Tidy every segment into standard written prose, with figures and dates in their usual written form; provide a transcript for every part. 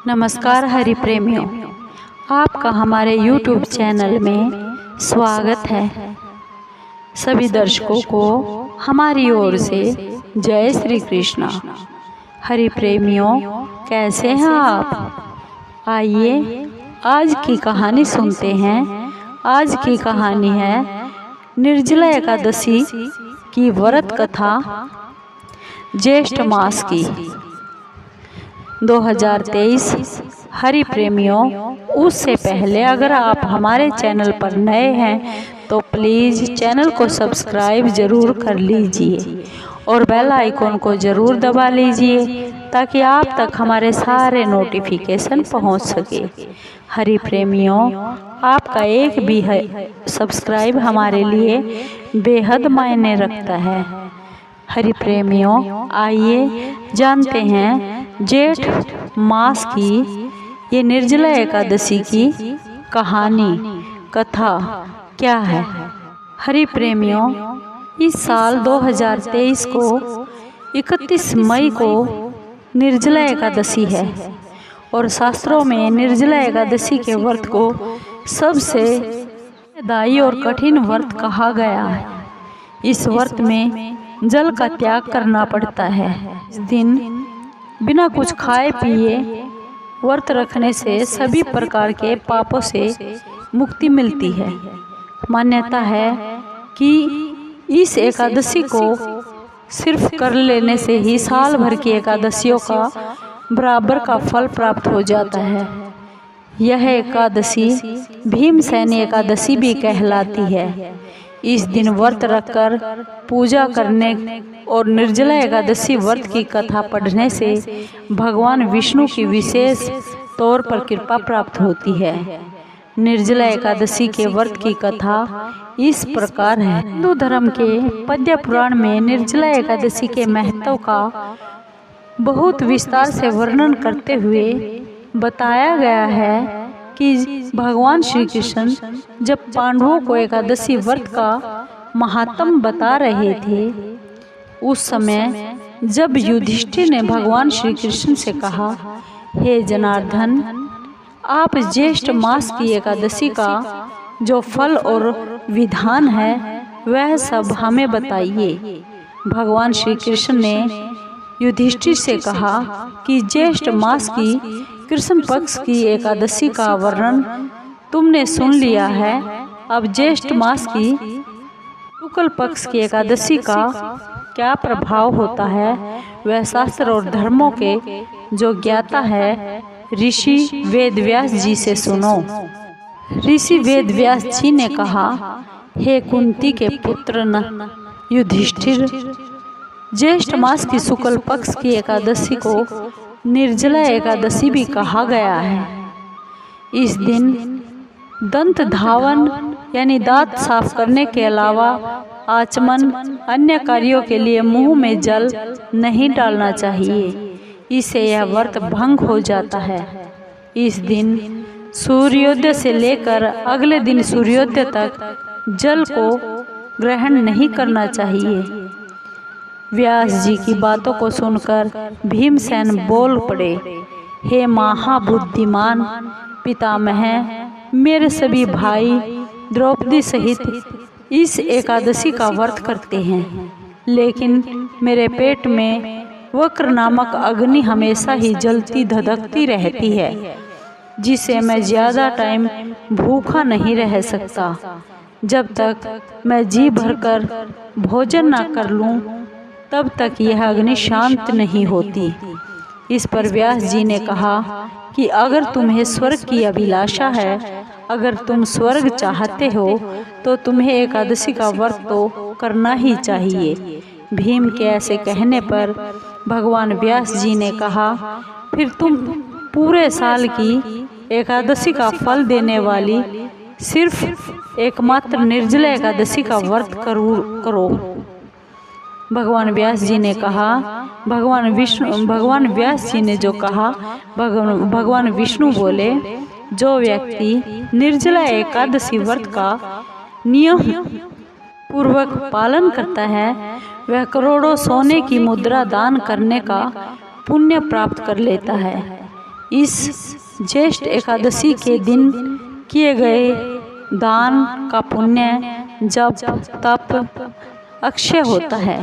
नमस्कार हरि प्रेमियों, आपका हमारे YouTube चैनल में स्वागत है। सभी दर्शकों को हमारी ओर से जय श्री कृष्णा। हरि प्रेमियों, कैसे हैं आप? आइए आज की कहानी सुनते हैं। आज की कहानी है निर्जला एकादशी की व्रत कथा, ज्येष्ठ मास की। 2023 हरि प्रेमियों, उससे पहले अगर आप हमारे चैनल पर नए हैं तो प्लीज़ चैनल को सब्सक्राइब ज़रूर कर लीजिए और बेल आइकॉन को ज़रूर दबा लीजिए ताकि आप तक हमारे सारे नोटिफिकेशन पहुंच सके। हरि प्रेमियों, आपका एक भी सब्सक्राइब हमारे लिए बेहद मायने रखता है। हरि प्रेमियों, आइए जानते हैं जेठ मास की ये निर्जला एकादशी की कहानी कथा क्या है। हरि प्रेमियों, इस साल 2023 को 31 मई को निर्जला एकादशी है और शास्त्रों में निर्जला एकादशी के व्रत को सबसे दायी और कठिन व्रत कहा गया है। इस व्रत में जल का त्याग करना पड़ता है। इस दिन बिना कुछ खाए पिए व्रत रखने से सभी प्रकार के पापों से मुक्ति मिलती है। मान्यता है कि इस एकादशी को सिर्फ कर लेने से ही साल भर की एकादशियों का बराबर का फल प्राप्त हो जाता है। यह एकादशी भीमसेनी एकादशी भी कहलाती है। इस दिन व्रत रखकर पूजा करने और निर्जला एकादशी व्रत की कथा पढ़ने से भगवान विष्णु की विशेष तौर पर कृपा प्राप्त होती है। निर्जला एकादशी के व्रत की कथा इस प्रकार है। हिंदू धर्म के पद्म पुराण में निर्जला एकादशी के महत्व का बहुत विस्तार से वर्णन करते हुए बताया गया है कि भगवान श्री कृष्ण जब पांडवों को एकादशी व्रत का महात्म बता रहे थे, उस समय जब युधिष्ठिर ने भगवान श्री कृष्ण से कहा, हे जनार्दन, आप ज्येष्ठ मास की एकादशी का जो फल और विधान है वह सब हमें बताइए। भगवान श्री कृष्ण ने युधिष्ठिर से कहा कि ज्येष्ठ मास की कृष्ण पक्ष की एकादशी का वर्णन तुमने सुन लिया है। अब ज्येष्ठ मास की शुक्ल पक्ष की एकादशी का क्या प्रभाव होता है वह शास्त्र और धर्मों के जो ज्ञाता है ऋषि वेदव्यास जी से सुनो। ऋषि वेदव्यास जी ने कहा, हे कुंती के पुत्र न युधिष्ठिर, ज्येष्ठ मास की शुक्ल पक्ष की एकादशी को निर्जला एकादशी भी कहा गया है। इस दिन दंत धावन यानी दांत साफ करने के अलावा आचमन अन्य कार्यों के लिए मुंह में जल नहीं डालना चाहिए, इससे यह व्रत भंग हो जाता है। इस दिन सूर्योदय से लेकर अगले दिन सूर्योदय तक जल को ग्रहण नहीं करना चाहिए। व्यास जी की बातों को सुनकर भीमसेन बोल पड़े, हे महाबुद्धिमान पितामह, मेरे सभी भाई द्रौपदी सहित इस एकादशी का व्रत करते हैं, लेकिन मेरे पेट में वक्र नामक अग्नि हमेशा ही जलती धधकती रहती है, जिससे मैं ज़्यादा टाइम भूखा नहीं रह सकता। जब तक मैं जी भरकर भोजन न कर लूं, तब तक यह अग्नि शांत नहीं होती। इस पर व्यास जी ने कहा कि अगर तुम्हें स्वर्ग की अभिलाषा है, अगर तुम स्वर्ग चाहते हो तो तुम्हें एकादशी का व्रत तो करना ही चाहिए। भीम के ऐसे कहने पर भगवान व्यास जी ने कहा, फिर तुम पूरे साल की एकादशी का फल देने वाली सिर्फ एकमात्र निर्जला एकादशी का व्रत करो। भगवान व्यास जी ने कहा, भगवान व्यास जी ने जो कहा, भगवान विष्णु बोले, जो व्यक्ति निर्जला एकादशी व्रत का नियम पूर्वक पालन करता है वह करोड़ों सोने की मुद्रा दान करने का पुण्य प्राप्त कर लेता है। इस ज्येष्ठ एकादशी के दिन किए गए दान का पुण्य जब तप अक्षय होता है,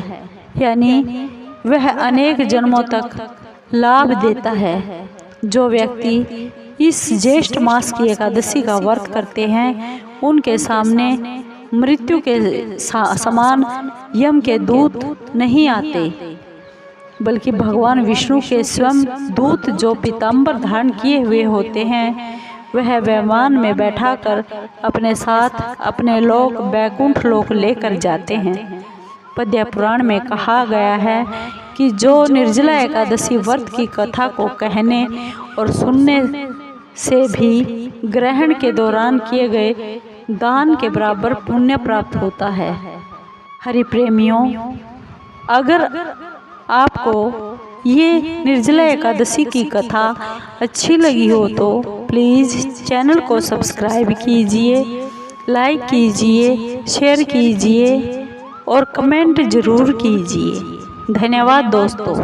यानी वह अनेक जन्मों तक लाभ देता है। जो व्यक्ति इस ज्येष्ठ मास की एकादशी का व्रत करते हैं, उनके सामने मृत्यु के समान यम के दूत नहीं आते, बल्कि भगवान विष्णु के स्वयं दूत जो पीताम्बर धारण किए हुए होते हैं, वह विमान में बैठाकर अपने साथ अपने लोक बैकुंठ लोक लेकर जाते हैं। पद्म पुराण में कहा गया है कि जो निर्जला एकादशी व्रत की कथा को कहने और सुनने से भी ग्रहण के दौरान किए गए दान के बराबर पुण्य प्राप्त होता है। हरि प्रेमियों, अगर आपको ये निर्जला एकादशी की कथा अच्छी लगी हो तो प्लीज़ चैनल को सब्सक्राइब कीजिए, लाइक कीजिए, शेयर कीजिए और कमेंट ज़रूर कीजिए। धन्यवाद दोस्तों।